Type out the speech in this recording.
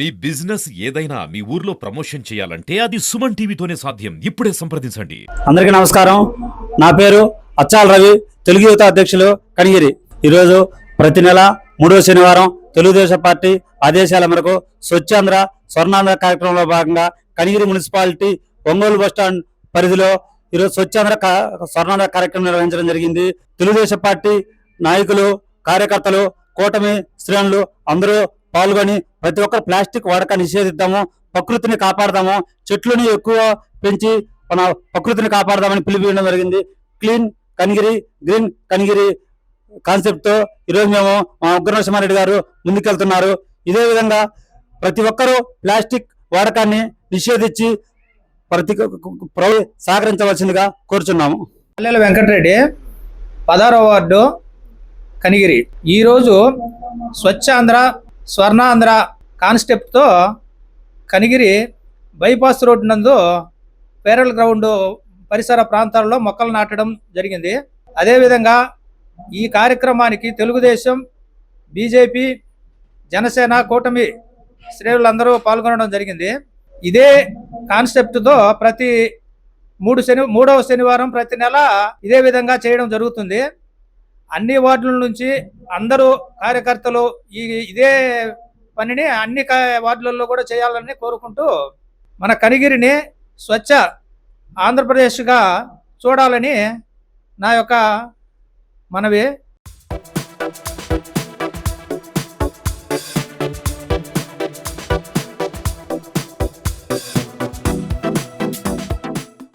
మీ business ఏదైనా మీ ఊర్లో promotion చేయాలంటే అది సుమన్ టీవీతోనే సాధ్యం. ఇప్పుడే సంప్రదించండి. అందరికీ నమస్కారం. నా పేరు అచ్చాల రవి, తెలుగు యువత అధ్యక్షులు కనిగిరి. ఈరోజు ప్రతి నెల 3వ శనివారం తెలుగుదేశం పార్టీ ఆదేశాల మేరకు స్వచ్ఛాంధ్ర స్వర్ణాంధ్ర కార్యక్రమంలో భాగంగా కనిగిరి మున్సిపాలిటీ ఒంగోలు బస్టాండ్ పరిధిలో ఈరోజు స్వచ్ఛాంధ్ర స్వర్ణాంధ్ర కార్యక్రమం నిర్వహించడం జరిగింది. తెలుగుదేశం పార్టీ నాయకులు, కార్యకర్తలు, కూటమి శ్రేణులు అందరూ పాల్గొని ప్రతి ఒక్కరు ప్లాస్టిక్ వాడకాన్ని నిషేధిద్దాము, ప్రకృతిని కాపాడదాము, చెట్లని ఎక్కువ పెంచి మన ప్రకృతిని కాపాడదామని పిలుపునివ్వడం జరిగింది. క్లీన్ కనిగిరి, గ్రీన్ కనిగిరి కాన్సెప్ట్తో ఈరోజు మేము మా ఉగ్రనరసింహారెడ్డి గారు ముందుకెళ్తున్నారు. ఇదే విధంగా ప్రతి ఒక్కరూ ప్లాస్టిక్ వాడకాన్ని నిషేధించి సహకరించవలసిందిగా కోరుచున్నాము. పల్లెల వెంకటరెడ్డి, 16వ వార్డు, కనిగిరి. ఈరోజు స్వచ్ఛాంధ్ర స్వర్ణాంధ్ర కాన్సెప్ట్తో కనిగిరి బైపాస్ రోడ్డు నందు పేరల్ గ్రౌండ్ పరిసర ప్రాంతాల్లో మొక్కలు నాటడం జరిగింది. అదేవిధంగా ఈ కార్యక్రమానికి తెలుగుదేశం, బీజేపీ, జనసేన కూటమి శ్రేణులందరూ పాల్గొనడం జరిగింది. ఇదే కాన్సెప్ట్తో ప్రతి 3వ శనివారం ప్రతి నెల ఇదే విధంగా చేయడం జరుగుతుంది. అన్ని వార్డుల నుంచి అందరూ కార్యకర్తలు ఇదే పనిని అన్ని వార్డులలో కూడా చేయాలని కోరుకుంటూ మన కనిగిరిని స్వచ్ఛ ఆంధ్రప్రదేశ్గా చూడాలని నా యొక్క మనవి.